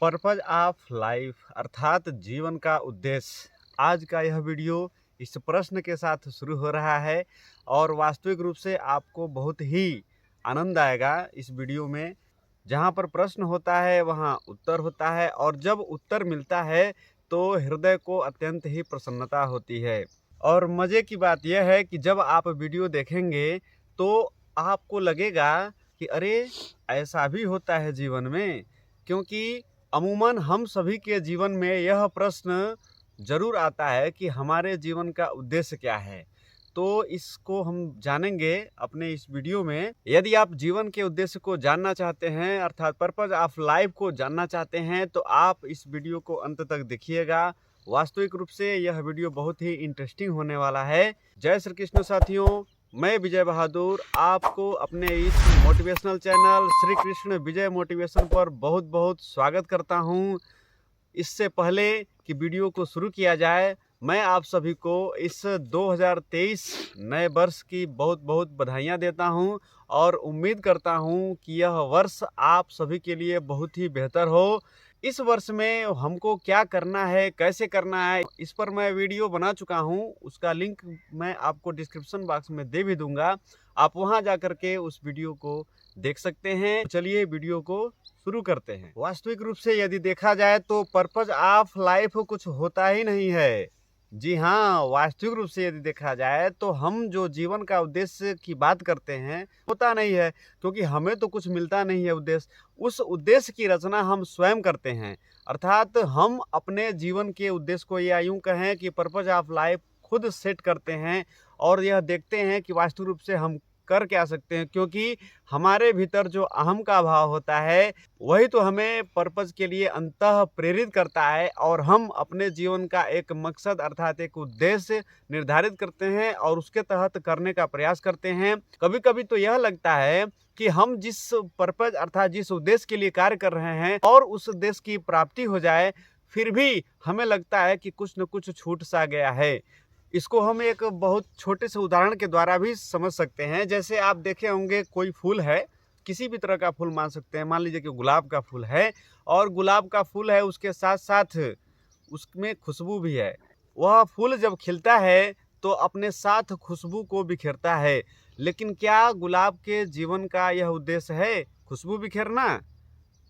Purpose of life अर्थात जीवन का उद्देश्य। आज का यह वीडियो इस प्रश्न के साथ शुरू हो रहा है और वास्तविक रूप से आपको बहुत ही आनंद आएगा इस वीडियो में। जहाँ पर प्रश्न होता है वहाँ उत्तर होता है और जब उत्तर मिलता है तो हृदय को अत्यंत ही प्रसन्नता होती है। और मज़े की बात यह है कि जब आप वीडियो देखेंगे तो आपको लगेगा कि अरे ऐसा भी होता है जीवन में, क्योंकि अमूमन हम सभी के जीवन में यह प्रश्न ज़रूर आता है कि हमारे जीवन का उद्देश्य क्या है। तो इसको हम जानेंगे अपने इस वीडियो में। यदि आप जीवन के उद्देश्य को जानना चाहते हैं अर्थात पर्पज ऑफ लाइफ को जानना चाहते हैं तो आप इस वीडियो को अंत तक देखिएगा। वास्तविक रूप से यह वीडियो बहुत ही इंटरेस्टिंग होने वाला है। जय श्री कृष्ण साथियों, मैं विजय बहादुर आपको अपने इस मोटिवेशनल चैनल श्री कृष्ण विजय मोटिवेशन पर बहुत बहुत स्वागत करता हूं। इससे पहले कि वीडियो को शुरू किया जाए, मैं आप सभी को इस 2023 नए वर्ष की बहुत बहुत बधाइयां देता हूं और उम्मीद करता हूं कि यह वर्ष आप सभी के लिए बहुत ही बेहतर हो। इस वर्ष में हमको क्या करना है, कैसे करना है, इस पर मैं वीडियो बना चुका हूं। उसका लिंक मैं आपको डिस्क्रिप्शन बॉक्स में दे भी दूंगा, आप वहां जाकर के उस वीडियो को देख सकते हैं। चलिए वीडियो को शुरू करते हैं। वास्तविक रूप से यदि देखा जाए तो पर्पज ऑफ लाइफ कुछ होता ही नहीं है। जी हाँ, वास्तविक रूप से यदि देखा जाए तो हम जो जीवन का उद्देश्य की बात करते हैं होता नहीं है, क्योंकि हमें तो कुछ मिलता नहीं है उद्देश्य। उस उद्देश्य की रचना हम स्वयं करते हैं, अर्थात हम अपने जीवन के उद्देश्य को या यूं कहें कि पर्पज ऑफ लाइफ खुद सेट करते हैं और यह देखते हैं कि वास्तविक रूप से हम कर क्या सकते हैं, क्योंकि हमारे भीतर जो अहम का भाव होता है वही तो हमें पर्पज के लिए अंतः प्रेरित करता है और हम अपने जीवन का एक मकसद अर्थात एक उद्देश्य निर्धारित करते हैं और उसके तहत करने का प्रयास करते हैं। कभी कभी तो यह लगता है कि हम जिस पर्पज अर्थात जिस उद्देश्य के लिए कार्य कर रहे हैं और उस उद्देश्य की प्राप्ति हो जाए, फिर भी हमें लगता है कि कुछ न कुछ छूट सा गया है। इसको हम एक बहुत छोटे से उदाहरण के द्वारा भी समझ सकते हैं। जैसे आप देखे होंगे कोई फूल है, किसी भी तरह का फूल मान सकते हैं, मान लीजिए कि गुलाब का फूल है और गुलाब का फूल है, उसके साथ साथ उसमें खुशबू भी है। वह फूल जब खिलता है तो अपने साथ खुशबू को बिखेरता है, लेकिन क्या गुलाब के जीवन का यह उद्देश्य है खुशबू बिखेरना?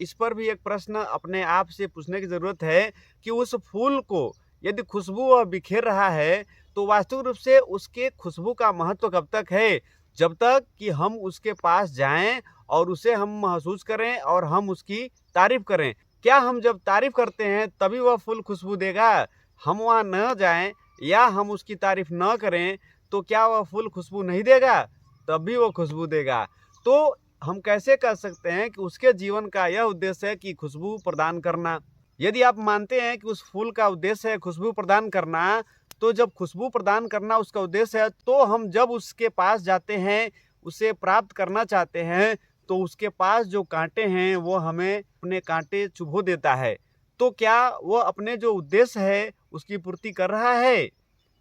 इस पर भी एक प्रश्न अपने आप से पूछने की ज़रूरत है कि उस फूल को यदि खुशबू वह बिखेर रहा है तो वास्तविक रूप से उसके खुशबू का महत्व कब तक है? जब तक कि हम उसके पास जाएं और उसे हम महसूस करें और हम उसकी तारीफ करें। क्या हम जब तारीफ करते हैं तभी वह फूल खुशबू देगा? हम वहाँ न जाएं या हम उसकी तारीफ न करें तो क्या वह फूल खुशबू नहीं देगा? तब भी वह खुशबू देगा। तो हम कैसे कर सकते हैं कि उसके जीवन का यह उद्देश्य है कि खुशबू प्रदान करना। यदि आप मानते हैं कि उस फूल का उद्देश्य है खुशबू प्रदान करना, तो जब खुशबू प्रदान करना उसका उद्देश्य है तो हम जब उसके पास जाते हैं, उसे प्राप्त करना चाहते हैं, तो उसके पास जो कांटे हैं वो हमें अपने कांटे चुभो देता है। तो क्या वह अपने जो उद्देश्य है उसकी पूर्ति कर रहा है?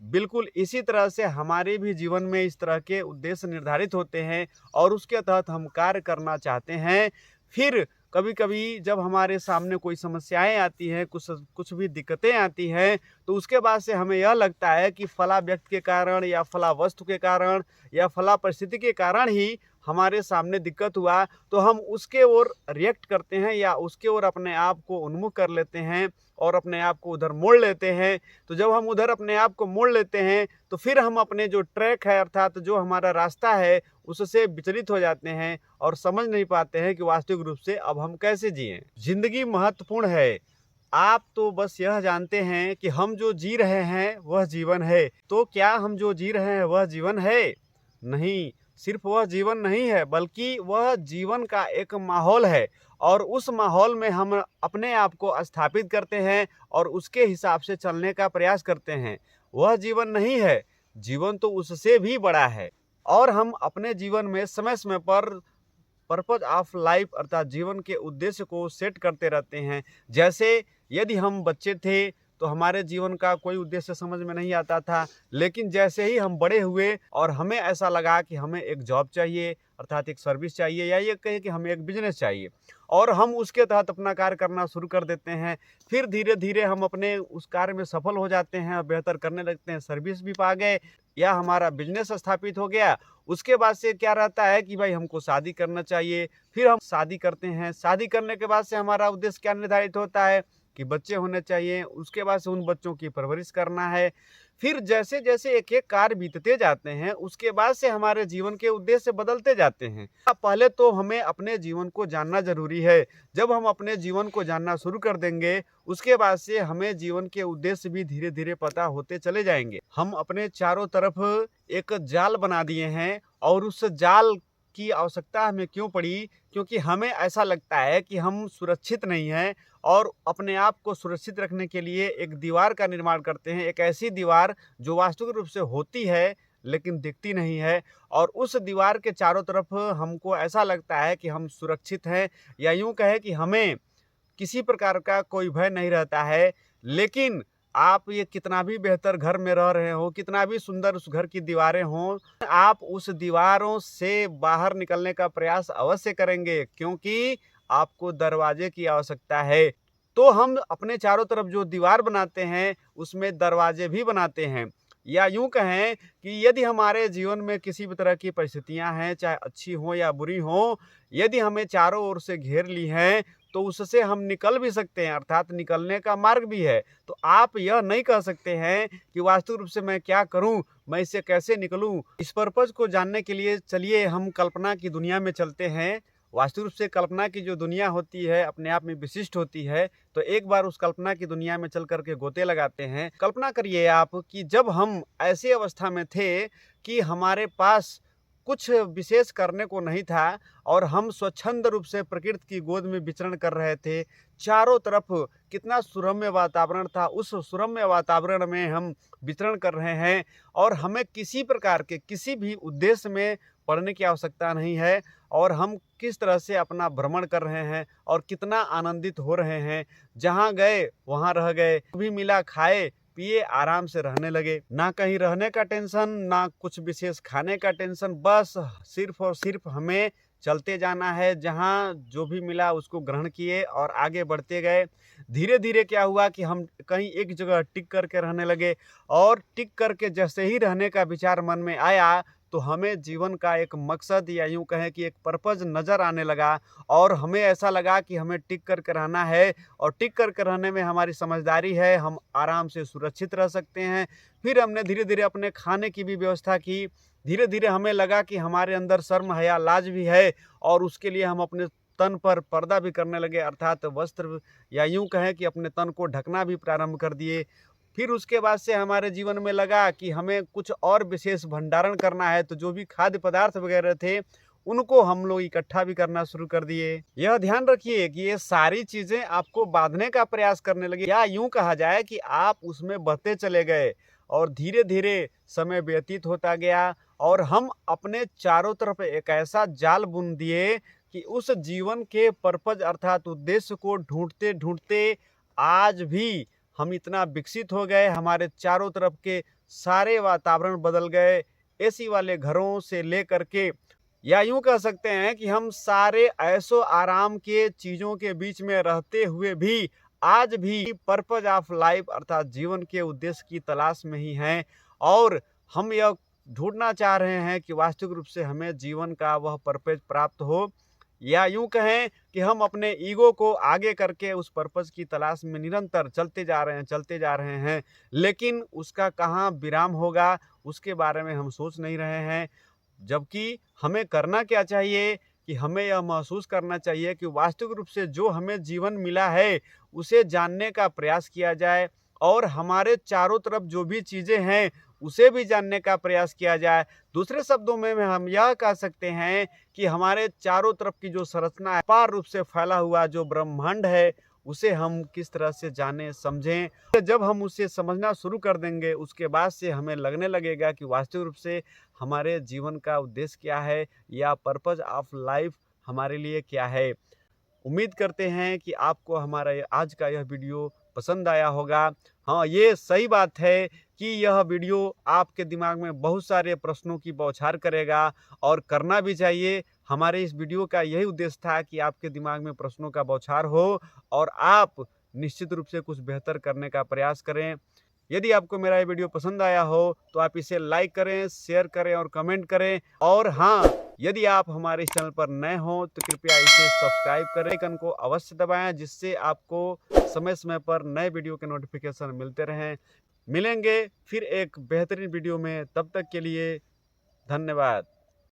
बिल्कुल इसी तरह से हमारे भी जीवन में इस तरह के उद्देश्य निर्धारित होते हैं और उसके तहत हम कार्य करना चाहते हैं। फिर कभी कभी जब हमारे सामने कोई समस्याएं आती हैं, कुछ भी दिक्कतें आती हैं, तो उसके बाद से हमें यह लगता है कि फला व्यक्ति के कारण या फला वस्तु के कारण या फला परिस्थिति के कारण ही हमारे सामने दिक्कत हुआ, तो हम उसके ओर रिएक्ट करते हैं या उसके ओर अपने आप को उन्मुख कर लेते हैं और अपने आप को उधर मोड़ लेते हैं। तो जब हम उधर अपने आप को मोड़ लेते हैं तो फिर हम अपने जो ट्रैक है अर्थात जो हमारा रास्ता है उससे विचलित हो जाते हैं और समझ नहीं पाते हैं कि वास्तविक रूप से अब हम कैसे जिएं। जिंदगी महत्वपूर्ण है। आप तो बस यह जानते हैं कि हम जो जी रहे हैं वह जीवन है। तो क्या हम जो जी रहे हैं वह जीवन है? नहीं, सिर्फ वह जीवन नहीं है बल्कि वह जीवन का एक माहौल है और उस माहौल में हम अपने आप को स्थापित करते हैं और उसके हिसाब से चलने का प्रयास करते हैं। वह जीवन नहीं है, जीवन तो उससे भी बड़ा है। और हम अपने जीवन में समय समय पर पर्पज ऑफ लाइफ अर्थात जीवन के उद्देश्य को सेट करते रहते हैं। जैसे यदि हम बच्चे थे तो हमारे जीवन का कोई उद्देश्य समझ में नहीं आता था। लेकिन जैसे ही हम बड़े हुए और हमें ऐसा लगा कि हमें एक जॉब चाहिए, अर्थात एक सर्विस चाहिए, या ये कहें कि हमें एक बिजनेस चाहिए, और हम उसके तहत अपना कार्य करना शुरू कर देते हैं। फिर धीरे धीरे हम अपने उस कार्य में सफल हो जाते हैं और बेहतर करने लगते हैं, सर्विस भी पा गए या हमारा बिजनेस स्थापित हो गया। उसके बाद से क्या रहता है कि भाई हमको शादी करना चाहिए। फिर हम शादी करते हैं। शादी करने के बाद से हमारा उद्देश्य क्या निर्धारित होता है कि बच्चे होने चाहिए। उसके बाद से उन बच्चों की परवरिश करना है। फिर जैसे जैसे एक एक कार्य बीतते जाते हैं, उसके बाद से हमारे जीवन के उद्देश्य बदलते जाते हैं। पहले तो हमें अपने जीवन को जानना जरूरी है। जब हम अपने जीवन को जानना शुरू कर देंगे, उसके बाद से हमें जीवन के उद्देश्य भी धीरे धीरे पता होते चले जाएंगे। हम अपने चारों तरफ एक जाल बना दिए हैं, और उस जाल की आवश्यकता हमें क्यों पड़ी? क्योंकि हमें ऐसा लगता है कि हम सुरक्षित नहीं हैं, और अपने आप को सुरक्षित रखने के लिए एक दीवार का निर्माण करते हैं। एक ऐसी दीवार जो वास्तविक रूप से होती है लेकिन दिखती नहीं है, और उस दीवार के चारों तरफ हमको ऐसा लगता है कि हम सुरक्षित हैं, या यूं कहें कि हमें किसी प्रकार का कोई भय नहीं रहता है। लेकिन आप ये कितना भी बेहतर घर में रह रहे हो, कितना भी सुंदर उस घर की दीवारें हों, आप उस दीवारों से बाहर निकलने का प्रयास अवश्य करेंगे, क्योंकि आपको दरवाजे की आवश्यकता है। तो हम अपने चारों तरफ जो दीवार बनाते हैं, उसमें दरवाजे भी बनाते हैं। या यूं कहें कि यदि हमारे जीवन में किसी भी तरह की परिस्थितियां हैं, चाहे अच्छी हो या बुरी हो, यदि हमें चारों ओर से घेर ली हैं, तो उससे हम निकल भी सकते हैं, अर्थात निकलने का मार्ग भी है। तो आप यह नहीं कह सकते हैं कि वास्तविक रूप से मैं क्या करूं, मैं इससे कैसे निकलूं। इस पर्पज को जानने के लिए चलिए हम कल्पना की दुनिया में चलते हैं। वास्तविक रूप से कल्पना की जो दुनिया होती है अपने आप में विशिष्ट होती है। तो एक बार उस कल्पना की दुनिया में चल करके गोते लगाते हैं। कल्पना करिए आप कि जब हम ऐसी अवस्था में थे कि हमारे पास कुछ विशेष करने को नहीं था, और हम स्वच्छंद रूप से प्रकृति की गोद में विचरण कर रहे थे। चारों तरफ कितना सुरम्य वातावरण था, उस सुरम्य वातावरण में हम विचरण कर रहे हैं, और हमें किसी प्रकार के किसी भी उद्देश्य में पढ़ने की आवश्यकता नहीं है, और हम किस तरह से अपना भ्रमण कर रहे हैं और कितना आनंदित हो रहे हैं। जहाँ गए वहाँ रह गए, भी मिला खाए पिए आराम से रहने लगे। ना कहीं रहने का टेंशन, ना कुछ विशेष खाने का टेंशन, बस सिर्फ और सिर्फ हमें चलते जाना है। जहाँ जो भी मिला उसको ग्रहण किए और आगे बढ़ते गए। धीरे धीरे क्या हुआ कि हम कहीं एक जगह टिक करके रहने लगे, और टिक करके जैसे ही रहने का विचार मन में आया, तो हमें जीवन का एक मकसद, या यूं कहें कि एक पर्पज नज़र आने लगा, और हमें ऐसा लगा कि हमें टिक करके रहना है, और टिक करके रहने में हमारी समझदारी है, हम आराम से सुरक्षित रह सकते हैं। फिर हमने धीरे धीरे अपने खाने की भी व्यवस्था की। धीरे धीरे हमें लगा कि हमारे अंदर शर्म हया लाज भी है, और उसके लिए हम अपने तन पर पर्दा भी करने लगे, अर्थात वस्त्र, या यूं कहें कि अपने तन को ढकना भी प्रारंभ कर दिए। फिर उसके बाद से हमारे जीवन में लगा कि हमें कुछ और विशेष भंडारण करना है, तो जो भी खाद्य पदार्थ वगैरह थे उनको हम लोग इकट्ठा भी करना शुरू कर दिए। यह ध्यान रखिए कि ये सारी चीजें आपको बांधने का प्रयास करने लगी, या यूं कहा जाए कि आप उसमें बहते चले गए, और धीरे धीरे समय व्यतीत होता गया, और हम अपने चारों तरफ एक ऐसा जाल बुन दिए कि उस जीवन के पर्पज अर्थात उद्देश्य को ढूंढते ढूंढते आज भी हम इतना विकसित हो गए, हमारे चारों तरफ के सारे वातावरण बदल गए। एसी वाले घरों से लेकर के, या यूं कह सकते हैं कि हम सारे ऐशो आराम के चीज़ों के बीच में रहते हुए भी आज भी पर्पज ऑफ लाइफ अर्थात जीवन के उद्देश्य की तलाश में ही हैं, और हम यह ढूंढना चाह रहे हैं कि वास्तविक रूप से हमें जीवन का वह पर्पज प्राप्त हो, या यूं कहें कि हम अपने ईगो को आगे करके उस पर्पस की तलाश में निरंतर चलते जा रहे हैं, लेकिन उसका कहाँ विराम होगा उसके बारे में हम सोच नहीं रहे हैं। जबकि हमें करना क्या चाहिए कि हमें यह महसूस करना चाहिए कि वास्तविक रूप से जो हमें जीवन मिला है उसे जानने का प्रयास किया जाए, और हमारे चारों तरफ जो भी चीज़ें हैं उसे भी जानने का प्रयास किया जाए। दूसरे शब्दों में हम यह कह सकते हैं कि हमारे चारों तरफ की जो संरचना है, अपार रूप से फैला हुआ जो ब्रह्मांड है, उसे हम किस तरह से जानें समझें। जब हम उसे समझना शुरू कर देंगे, उसके बाद से हमें लगने लगेगा कि वास्तविक रूप से हमारे जीवन का उद्देश्य क्या है, या पर्पज ऑफ लाइफ हमारे लिए क्या है। उम्मीद करते हैं कि आपको हमारा आज का यह वीडियो पसंद आया होगा। हाँ, ये सही बात है कि यह वीडियो आपके दिमाग में बहुत सारे प्रश्नों की बौछार करेगा और करना भी चाहिए। हमारे इस वीडियो का यही उद्देश्य था कि आपके दिमाग में प्रश्नों का बौछार हो और आप निश्चित रूप से कुछ बेहतर करने का प्रयास करें। यदि आपको मेरा ये वीडियो पसंद आया हो तो आप इसे लाइक करें, शेयर करें और कमेंट करें। और हाँ, यदि आप हमारे इस चैनल पर नए हो तो कृपया इसे सब्सक्राइब करें, आइकन को अवश्य दबाएं जिससे आपको समय समय पर नए वीडियो के नोटिफिकेशन मिलते रहें। मिलेंगे फिर एक बेहतरीन वीडियो में, तब तक के लिए धन्यवाद।